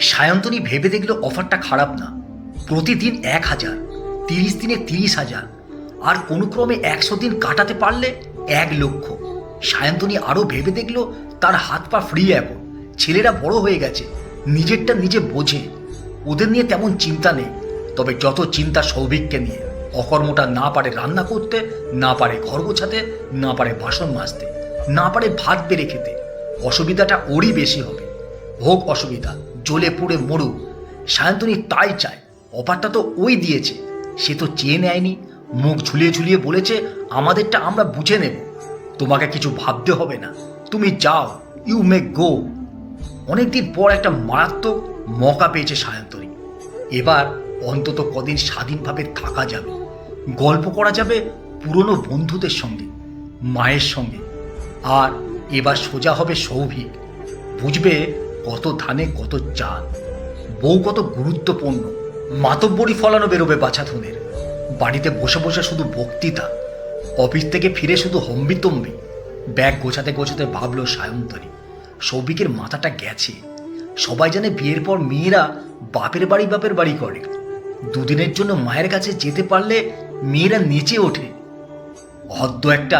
সায়ন্তনী ভেবে দেখল অফারটা খারাপ না। প্রতিদিন 1,000, 30 দিনে 30,000, আর কোনো ক্রমে 100 দিন কাটাতে পারলে 1,00,000। সায়ন্তনী আরও ভেবে দেখল তার হাত পা ফ্রি এখন। ছেলেরা বড় হয়ে গেছে, নিজেরটা নিজে বোঝে, ওদের নিয়ে তেমন চিন্তা নেই। তবে যত চিন্তা সৌভিককে নিয়ে। অকর্মটা না পারে রান্না করতে, না পারে ঘর গোছাতে, না পারে বাসন মাজতে, না পারে ভাত বেড়ে খেতে। অসুবিধাটা ওরই বেশি হবে। হোক অসুবিধা, জ্বলে পুড়ে মরুক, সায়ন্তনী তাই চায়। অফারটা তো ওই দিয়েছে, সে তো চেয়ে নেয়নি। মুখ ঝুলিয়ে ঝুলিয়ে বলেছে আমাদেরটা আমরা বুঝে নেব, তোমাকে কিছু ভাবতে হবে না, তুমি যাও, ইউ মে গো। অনেকদিন পর একটা মারাত্মক মৌকা পেয়েছে সায়ন্তনী। এবার অন্তত কদিন স্বাধীনভাবে থাকা যাবে, গল্প করা যাবে পুরনো বন্ধুদের সঙ্গে, মায়ের সঙ্গে। আর এবার সোজা হবে সৌভিক, বুঝবে কত ধানে কত চাল, বউ কত গুরুত্বপূর্ণ। মাতব্বরি ফলানো বেরোবে বাছাধনের। বাড়িতে বসে বসে শুধু বক্তৃতা, অফিস থেকে ফিরে শুধু হম্বিতম্বি। ব্যাগ গোছাতে গোছাতে ভাবলো সায়ন্তনী, সৌভিকের মাথাটা গেছে। সবাই জানে বিয়ের পর মেয়েরা বাপের বাড়ি করে। দুদিনের জন্য মায়ের কাছে যেতে পারলে মেয়েরা নেচে ওঠে। হদ্দ একটা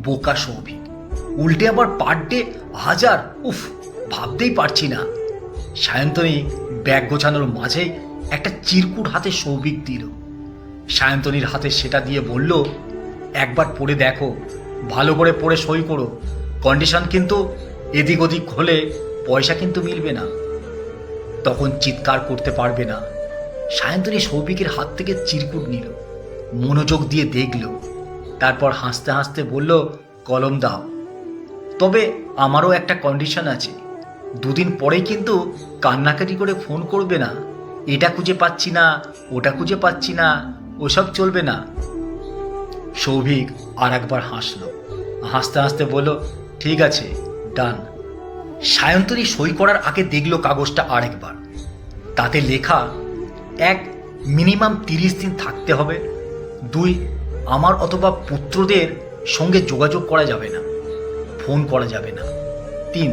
বোকা সৌভিক, উল্টে আবার পার ডে 1,000। উফ, ভাবতেই পারছি না। সায়ন্তনী ব্যাগ গোছানোর মাঝে একটা চিরকুট হাতে সৌভিক দিল। সায়ন্তনীর হাতে সেটা দিয়ে বলল, একবার পড়ে দেখো, ভালো করে পড়ে সই করো। কন্ডিশন কিন্তু এদিক ওদিক হলে পয়সা কিন্তু মিলবে না, তখন চিৎকার করতে পারবে না। সায়ন্তনী সৌভিকের হাত থেকে চিরকুট নিল, মনোযোগ দিয়ে দেখল, তারপর হাসতে হাসতে বলল, কলম দাও। তবে আমারও একটা কন্ডিশন আছে, দুদিন পরেই কিন্তু কান্নাকাটি করে ফোন করবে না, এটা খুঁজে পাচ্ছি না, ওটা খুঁজে পাচ্ছি না, ওসব চলবে না। সৌভিক আর একবার হাসল, হাসতে হাসতে বলল, ঠিক আছে, ডান। সায়ন্তনী সই করার আগে দেখল কাগজটা আরেকবার। তাতে লেখা, 1, মিনিমাম 30 দিন থাকতে হবে। 2, আমার অথবা পুত্রদের সঙ্গে যোগাযোগ করা যাবে না, ফোন করা যাবে না। 3,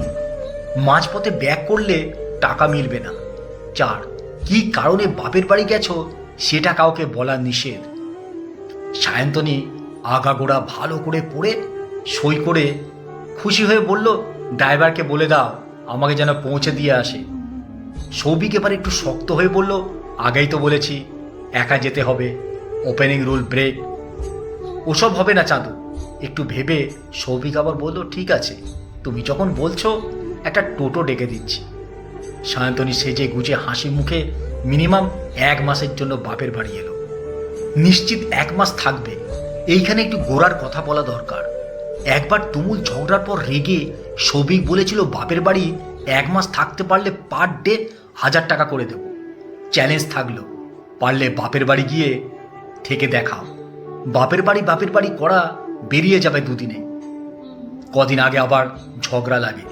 মাঝপথে ব্যাক করলে টাকা মিলবে না। 4, কি কারণে বাপের বাড়ি গেছো সেটা কাউকে বলা নিষেধ। সায়ন্তনী আগাগোড়া ভালো করে পড়ে সই করে খুশি হয়ে বলল, ড্রাইভারকে বলে দাও আমাকে যেন পৌঁছে দিয়ে আসে। সৌভিক এবার একটু শক্ত হয়ে বলল, আগেই তো বলেছি একা যেতে হবে, ওপেনিং রুল ব্রেক। ওসব হবে না চাঁদু। একটু ভেবে সৌভিক আবার বলল, ঠিক আছে, তুমি যখন বলছো একটা টোটো ডেকে দিচ্ছি। সায়ন্তনী সেজে গুজে হাসি মুখে মিনিমাম 1 মাসের জন্য বাপের বাড়ি এলো। নিশ্চিত 1 মাস থাকবে। এইখানে একটু গোড়ার কথা বলা দরকার। একবার তুমুল ঝগড়ার পর রেগে সৌভিক বলেছিল বাপের বাড়ি 1 মাস থাকতে পারলে পার ডে 1,000 টাকা করে দেব। চ্যালেঞ্জ থাকলো, পারলে বাপের বাড়ি গিয়ে থেকে দেখাও। বাপের বাড়ি করা বেরিয়ে যাবে দুদিনে। কদিন আগে আবার ঝগড়া লাগে।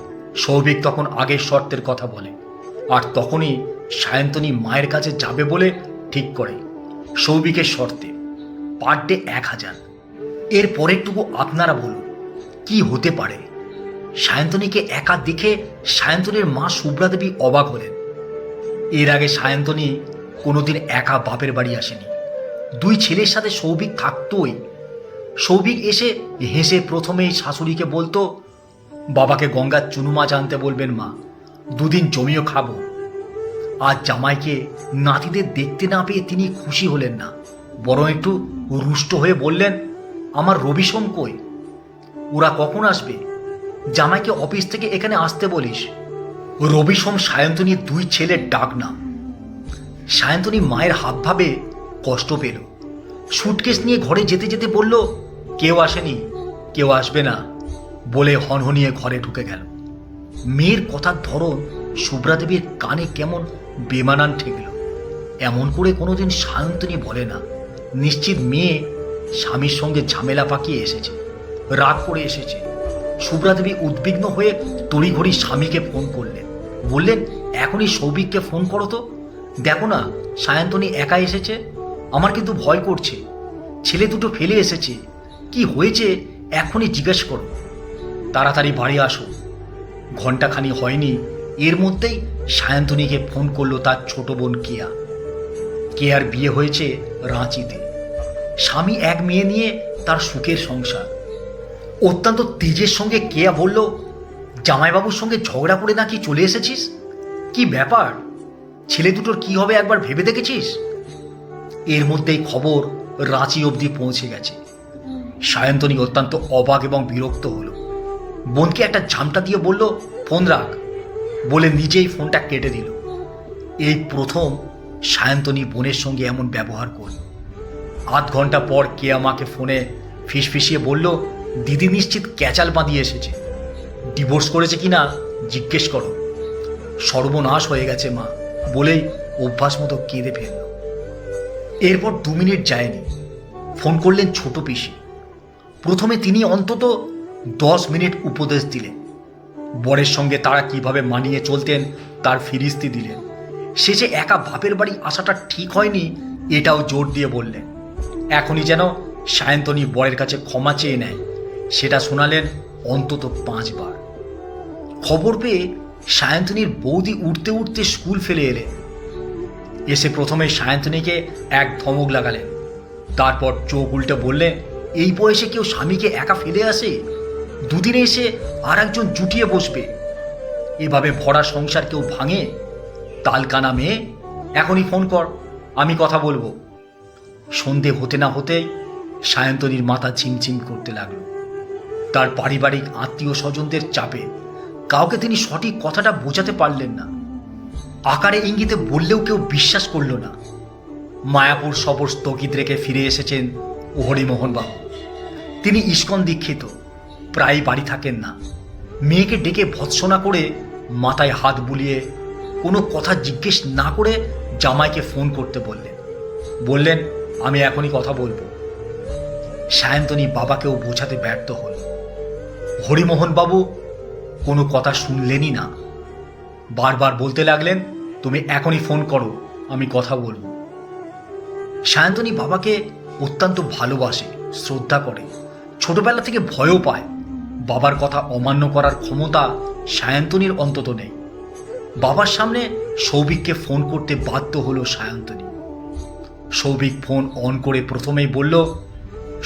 সৌভিক তখন আগের শর্তের কথা বলে, আর তখনই সায়ন্তনী মায়ের কাছে যাবে বলে ঠিক করে। সৌভিকের শর্তে পার ডে 1,000। এর পরেরটুকু আপনারা বলুন কি হতে পারে। সায়ন্তনীকে একা দেখে সায়ন্তনীর মা শুভ্রা দেবী অবাক হলেন। এর আগে সায়ন্তনী কোনোদিন একা বাপের বাড়ি আসেনি। 2 ছেলের সাথে সৌভিক থাকতোই। সৌভিক এসে হেসে প্রথমেই শাশুড়িকে বলতো, বাবাকে গঙ্গার চুনো মাছ আনতে বলবেন মা, 2 দিন জমিও খাবো। আজ জামাইকে নাতিদের দেখতে না পেয়ে তিনি খুশি হলেন না, বরং একটু রুষ্ট হয়ে বললেন, আমার রবিসোম কই, ওরা কখন আসবে? জামাইকে অফিস থেকে এখানে আসতে বলিস। রবিসোম সায়ন্তনীর 2 ছেলের ডাক নাম। সায়ন্তনী মায়ের হাবভাবে কষ্ট পেল। সুটকেস নিয়ে ঘরে যেতে যেতে বলল, কেউ আসেনি, কেউ আসবে না বলে হনহনিয়ে ঘরে ঢুকে গেল। মেয়ের কথার ধরন শুভ্রা দেবীর কানে কেমন বেমানান ঠেকল। এমন করে কোনোদিন সায়ন্তনী বলে না। নিশ্চিত মেয়ে স্বামীর সঙ্গে ঝামেলা পাকিয়ে এসেছে, রাগ করে এসেছে। শুভ্রা দেবী উদ্বিগ্ন হয়ে তড়িঘড়ি স্বামীকে ফোন করলেন, বললেন, এখনই সৌভিককে ফোন করো তো, দেখো না সায়ন্তনী একা এসেছে, আমার কিন্তু ভয় করছে, ছেলে দুটো ফেলে এসেছে, কি হয়েছে এখনই জিজ্ঞেস করো, তাড়াতাড়ি বাড়ি আসো। ঘণ্টাখানি হয়নি, এর মধ্যেই সায়ন্তনীকে ফোন করলো তার ছোট বোন কেয়া। কেয়ার বিয়ে হয়েছে রাঁচিতে। স্বামী এক মেয়ে নিয়ে তার সুখের সংসার। অত্যন্ত তেজের সঙ্গে কেয়া বলল, জামাইবাবুর সঙ্গে ঝগড়া করে নাকি চলে এসেছিস? কি ব্যাপার? ছেলে দুটোর কি হবে একবার ভেবে দেখেছিস? এর মধ্যেই খবর রাঁচি অবধি পৌঁছে গেছে। সায়ন্তনী অত্যন্ত অবাক এবং বিরক্ত হলো। বোনকে একটা ঝামটা দিয়ে বলল, ফোন রাখ, বলে নিজেই ফোনটা কেটে দিল। এই প্রথম সায়ন্তনী বোনের সঙ্গে এমন ব্যবহার করল। আধ ঘন্টা পর কেয়া মাকে ফোনে ফিসফিসিয়ে বলল, দিদি নিশ্চিত ক্যাচাল বাঁধিয়ে এসেছে। ডিভোর্স করেছে কিনা জিজ্ঞেস করো। সর্বনাশ হয়ে গেছে মা, বলেই অভ্যাস মতো কেঁদে ফেলল। এরপর 2 মিনিট যায়নি, ফোন করলেন ছোট পিসি। প্রথমে তিনি অন্তত 10 মিনিট উপদেশ দিলেন। বরের সঙ্গে তারা কিভাবে মানিয়ে চলতেন তার ফিরিস্তি দিলেন। শেষে একা বাপের বাড়ি আসাটা ঠিক হয়নি এটাও জোর দিয়ে বললেন। এখনই যেন সায়ন্তনী বরের কাছে ক্ষমা চেয়ে নেয়, সেটা শোনালেন অন্তত 5 বার। খবর পেয়ে সায়ন্তনীর বৌদি উঠতে উঠতে স্কুল ফেলে এলেন। এসে প্রথমে সায়ন্তনীকে এক ধমক লাগালেন, তারপর চোখ উল্টে বললেন, এই বয়সে কেউ স্বামীকে একা ফেলে আসে? দুদিনে এসে আর একজন জুটিয়ে বসবে। এভাবে ভরা সংসার কেউ ভাঙে? তালকানা মেয়ে, এখনই ফোন কর, আমি কথা বলবো। সন্ধে হতে না হতেই সায়ন্তনীর মাথা ঝিমঝিম করতে লাগলো। তার পারিবারিক আত্মীয় স্বজনদের চাপে কাউকে তিনি সঠিক কথাটা বোঝাতে পারলেন না। আকারে ইঙ্গিতে বললেও কেউ বিশ্বাস করল না। মায়াপুর সফর স্থগিত রেখে ফিরে এসেছেন হরিমোহন বাবু। তিনি ইস্কন দীক্ষিত, প্রায় বাড়ি থাকেন না। মেয়েকে ডেকে ভৎসনা করে মাথায় হাত বুলিয়ে কোনো কথা জিজ্ঞেস না করে জামাইকে ফোন করতে বললেন, আমি এখনই কথা বলবো। সায়ন্তনী বাবাকেও বোঝাতে ব্যর্থ হল। হরিমোহন বাবু কোনো কথা শুনলেনই না। বারবার বলতে লাগলেন, তুমি এখনই ফোন করো, আমি কথা বলবো। সায়ন্তনী বাবাকে অত্যন্ত ভালোবাসে, শ্রদ্ধা করে, ছোটবেলা থেকে ভয়ও পায়। বাবার কথা অমান্য করার ক্ষমতা সায়ন্তনীর অন্তত নেই। বাবার সামনে সৌভিককে ফোন করতে বাধ্য হলো সায়ন্তনী। সৌভিক ফোন অন করে প্রথমেই বলল,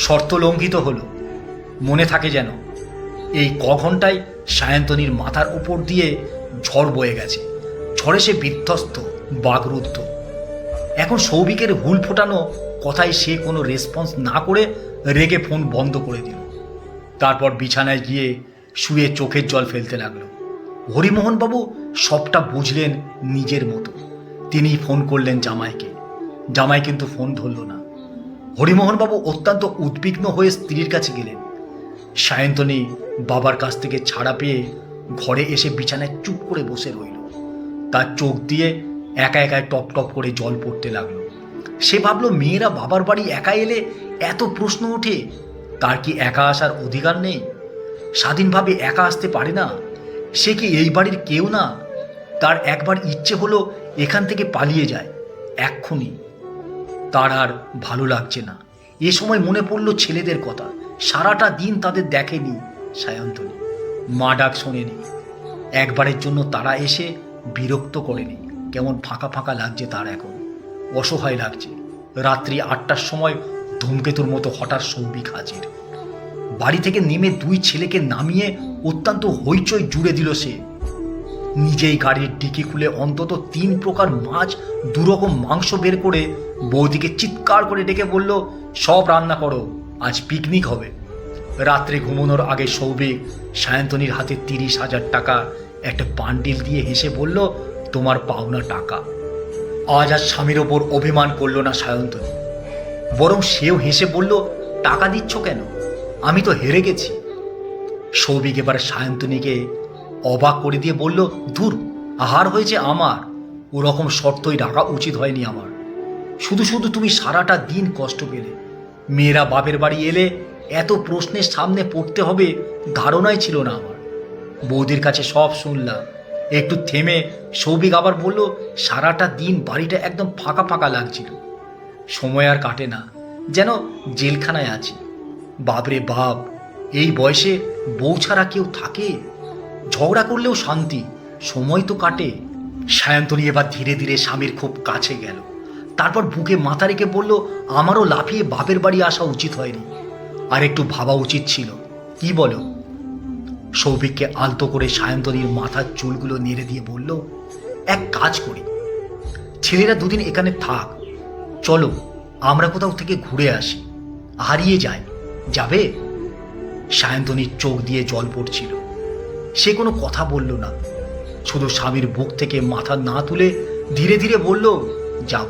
শর্ত লঙ্ঘিত হলো, মনে থাকে যেন। এই ঘন্টায় সায়ন্তনীর মাথার উপর দিয়ে ঝড় বয়ে গেছে। ঝড়ে সে বিধ্বস্ত, বাগরুদ্ধ। এখন সৌভিকের হুল ফোটানো কথায় সে কোনো রেসপন্স না করে রেগে ফোন বন্ধ করে দিল। তারপর বিছানায় গিয়ে শুয়ে চোখের জল ফেলতে লাগলো। হরিমোহনবাবু সবটা বুঝলেন নিজের মতো। তিনি ফোন করলেন জামাইকে। জামাই কিন্তু ফোন ধরল না। হরিমোহনবাবু অত্যন্ত উদ্বিগ্ন হয়ে স্ত্রীর কাছে গেলেন। সায়ন্তনী বাবার কাছ থেকে ছাড়া পেয়ে ঘরে এসে বিছানায় চুপ করে বসে রইল। তার চোখ দিয়ে একা একাই টপ টপ করে জল পড়তে লাগলো। সে ভাবল, মেয়েরা বাবার বাড়ি একা এলে এত প্রশ্ন ওঠে, তার কি একা আসার অধিকার নেই? স্বাধীনভাবে একা আসতে পারে না? সে কি এই বাড়ির কেউ না? তার একবার ইচ্ছে হলো এখান থেকে পালিয়ে যায় এক্ষুনি। তার আর ভালো লাগছে না। এ সময় মনে পড়ল ছেলেদের কথা। সারাটা দিন তাদের দেখেনি সায়ন্তনী, মা ডাক শোনেনি। একবারের জন্য তারা এসে বিরক্ত করেনি। কেমন ফাঁকা ফাঁকা লাগছে তার এখন, অসহায় লাগছে। রাত্রি 8টার সময় ধূমকেতুর মতো হঠাৎ সৌভিক হাজির। বাড়ি থেকে নেমে 2 ছেলেকে নামিয়ে অত্যন্ত হইচই জুড়ে দিল সে। নিজেই গাড়ির ডিকি খুলে অন্তত 3 প্রকার মাছ, 2 রকম মাংস বের করে বৌদিকে চিৎকার করে ডেকে বলল, সব রান্না করো, আজ পিকনিক হবে। রাত্রে ঘুমানোর আগে সৌভিক সায়ন্তনীর হাতে 30,000 টাকা একটা বান্ডিল দিয়ে হেসে বলল, তোমার পাওনা টাকা। আজ আর স্বামীর ওপর অভিমান করল না সায়ন্তনী, বরং সেও হেসে বলল, টাকা দিচ্ছ কেন? আমি তো হেরে গেছি। সৌভিক এবার সায়ন্তনীকে অবাক করে দিয়ে বলল, ধুর, হার হয়েছে আমার। ওরকম শর্তই রাখা উচিত হয়নি আমার। শুধু শুধু তুমি সারাটা দিন কষ্ট পেলে। মেয়েরা বাপের বাড়ি এলে এত প্রশ্নের সামনে পড়তে হবে ধারণাই ছিল না আমার। বৌদির কাছে সব শুনলাম। একটু থেমে সৌভিক আবার বলল, সারাটা দিন বাড়িটা একদম ফাঁকা ফাঁকা লাগছিল। সময় আর কাটে না, যেন জেলখানায় আছি। বাপরে বাপ, এই বয়সে বউ ছাড়া কেউ থাকে? ঝগড়া করলেও শান্তি, সময় তো কাটে। সায়ন্তনী এবার ধীরে ধীরে স্বামীর খুব কাছে গেল। তারপর বুকে মাথা রেখে বলল, আমারও লাফিয়ে বাপের বাড়ি আসা উচিত হয়নি, আর একটু ভাবা উচিত ছিল, কি বলো? সৌভিককে আলতো করে সায়ন্তনীর মাথার চুলগুলো নেড়ে দিয়ে বলল, এক কাজ করি, ছেলেরা দুদিন এখানে থাক, চলো আমরা কোথাও থেকে ঘুরে আসি, হারিয়ে যায়, যাবে? সায়ন্তনীর চোখ দিয়ে জল পড়ছিল। সে কোনো কথা বলল না, শুধু স্বামীর বুক থেকে মাথা না তুলে ধীরে ধীরে বলল, যাব।